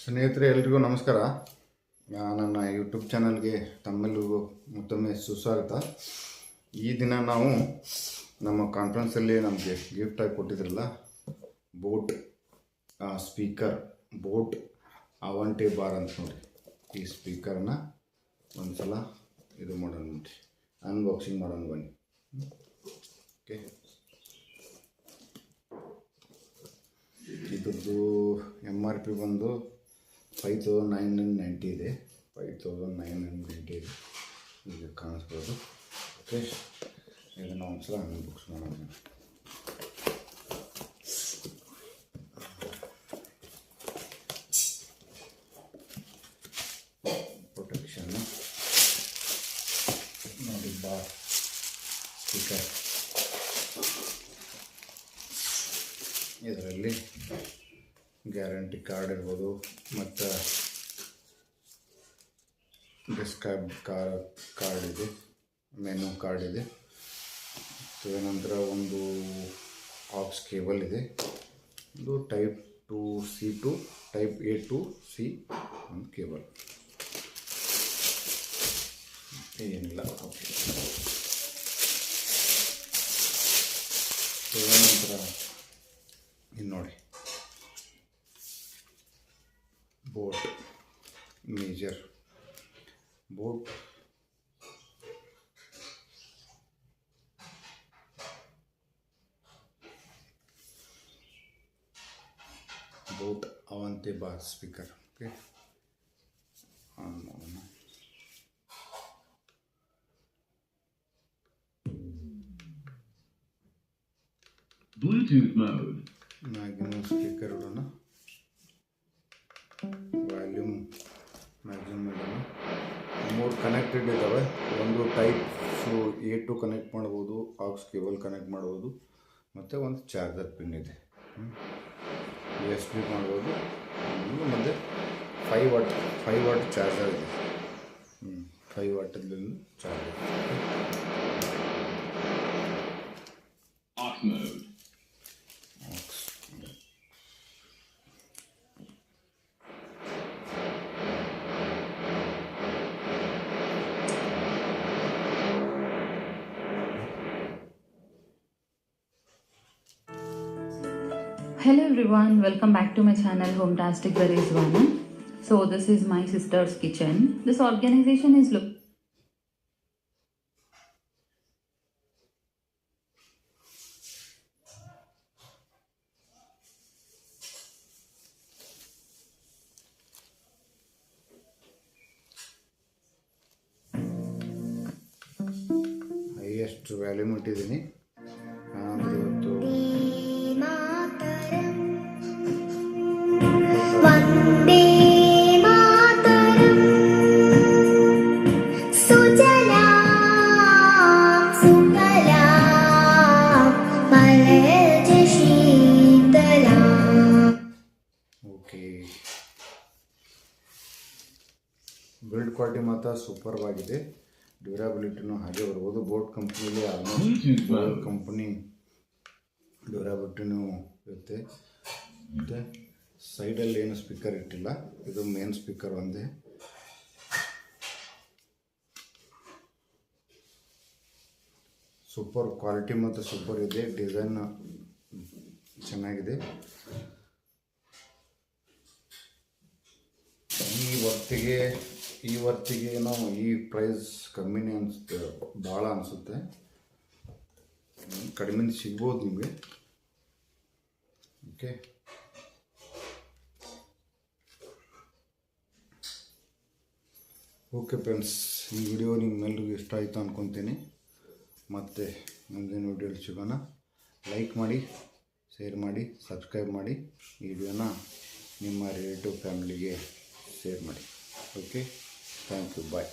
ಸ್ನೇಹಿತರೆ ಎಲ್ರಿಗೂ ನಮಸ್ಕಾರ. ನನ್ನ ಯೂಟ್ಯೂಬ್ ಚಾನಲ್ಗೆ ತಮ್ಮೆಲ್ಲರಿಗೂ ಮತ್ತೊಮ್ಮೆ ಸುಸ್ವಾಗತ. ಈ ದಿನ ನಾವು ನಮ್ಮ ಕಾನ್ಫರೆನ್ಸಲ್ಲಿ ನಮಗೆ ಗಿಫ್ಟಾಗಿ ಕೊಟ್ಟಿದ್ರಲ್ಲ ಬೋಟ್ ಸ್ಪೀಕರ್, ಬೋಟ್ ಅವಂಟಿ ಬಾರ್ ಅಂತ ನೋಡಿ. ಈ ಸ್ಪೀಕರ್ನ ಒಂದು ಸಲ ಇದು ಮಾಡೋಣ ನೋಡಿ, ಅನ್ಬಾಕ್ಸಿಂಗ್ ಮಾಡೋಣ ಬನ್ನಿ. ಓಕೆ, ಇದ್ರದ್ದು MRP ಬಂದು 5990 ಇದೆ. 5990 ಇದೆ, ಈಗ ಕಾಣಿಸ್ಬೋದು. ಓಕೆ, ಇದನ್ನು ಒಂದ್ಸಲ ಅನ್ಬಾಕ್ಸ್ ಮಾಡೋಣ. ಪ್ರೊಟೆಕ್ಷನ್ ನೋಡಿ, ಬಾರ್ ಸ್ಪೀಕರ್. ಇದರಲ್ಲಿ ಗ್ಯಾರಂಟಿ ಕಾರ್ಡ್ ಇರ್ಬೋದು, ಮತ್ತು ಡಿಸ್ಕ್ರೈಬ್ ಕಾರ್ಡ್ ಇದೆ, ಮೆನು ಕಾರ್ಡ್ ಇದೆ, ನಂತರ ಒಂದು ಆಕ್ಸ್ ಕೇಬಲ್ ಇದೆ, ಒಂದು type 2C to type A to C ಒಂದು ಕೇಬಲ್, ಏನಿಲ್ಲ. ಓಕೆ, ನಂತರ ಇನ್ನು ನೋಡಿ, boAt major boAt Avanti bar speaker. Okay, on ಮಾಡೋಣ. Bluetooth mode. ಮ್ಯಾಗಿನ ಸ್ಪೀಕರ್ ಇಡೋಣ, ವ್ಯಾಲ್ಯೂಮ್ ಮ್ಯಾಕ್ಸಿಮಮ್ ಇಡೋಣ. 3 ಕನೆಕ್ಟೆಡ್ ಇದ್ದಾವೆ. ಒಂದು ಟೈಪ್ A ಟು ಕನೆಕ್ಟ್ ಮಾಡ್ಬೋದು, ಆಕ್ಸ್ ಕೇಬಲ್ ಕನೆಕ್ಟ್ ಮಾಡ್ಬೋದು, ಮತ್ತು ಒಂದು ಚಾರ್ಜರ್ ಪಿನ್ ಇದೆ, USB ಮಾಡ್ಬೋದು, ಮತ್ತು 5 ವಾಟ್ ಚಾರ್ಜರ್ ಇದೆ. 5 ವಾಟದ್ದು charger. Aux mode. Hello everyone, welcome back to my channel Hometastic by Rizwana. So this is my sister's kitchen. This organization is highest volume ಇಟ್ಟಿದ್ದೀನಿ. ಇವತ್ತು build quality ಮಾತ್ರ ಸೂಪರ್ವಾಗಿದೆ, ಡ್ಯೂರಾಬಿಲಿಟಿನೂ ಹಾಗೆ ಬರ್ಬೋದು. Boat ಕಂಪ್ನಿಲಿ almost company ಡ್ಯೂರಾಬಿಲಿಟಿನೂ ಇರುತ್ತೆ. ಮತ್ತು ಸೈಡಲ್ಲಿ ಏನು ಸ್ಪೀಕರ್ ಇಟ್ಟಿಲ್ಲ, ಇದು ಮೇನ್ ಸ್ಪೀಕರ್ ಒಂದೇ. ಸೂಪರ್ ಕ್ವಾಲಿಟಿ ಮತ್ತು ಸೂಪರ್ ಇದೆ, ಡಿಸೈನ್ ಚೆನ್ನಾಗಿದೆ. ಈ ವರ್ತಿಗೆ ನಾವು ಈ ಪ್ರೈಸ್ ಕಮ್ಮಿನೇ ಅನಿಸುತ್ತೆ, ಭಾಳ ಅನಿಸುತ್ತೆ. ಕಡಿಮೆ ಸಿಗ್ಬೋದು ನಿಮಗೆ. ಓಕೆ, ಓಕೆ ಫ್ರೆಂಡ್ಸ್, ಈ ವಿಡಿಯೋ ನಿಮ್ಮೆಲ್ಲರಿಗೂ ಇಷ್ಟ ಆಯಿತು ಅಂದ್ಕೊತೀನಿ. ಮತ್ತು ಮುಂದಿನ ವಿಡಿಯೋಲಿ ಸಿಗೋಣ. ಲೈಕ್ ಮಾಡಿ, ಶೇರ್ ಮಾಡಿ, ಸಬ್ಸ್ಕ್ರೈಬ್ ಮಾಡಿ. ಈ ವಿಡಿಯೋನ ನಿಮ್ಮ ರಿಲೇಟಿವ್ ಫ್ಯಾಮಿಲಿಗೆ ಶೇರ್ ಮಾಡಿ. Okay, thank you, bye.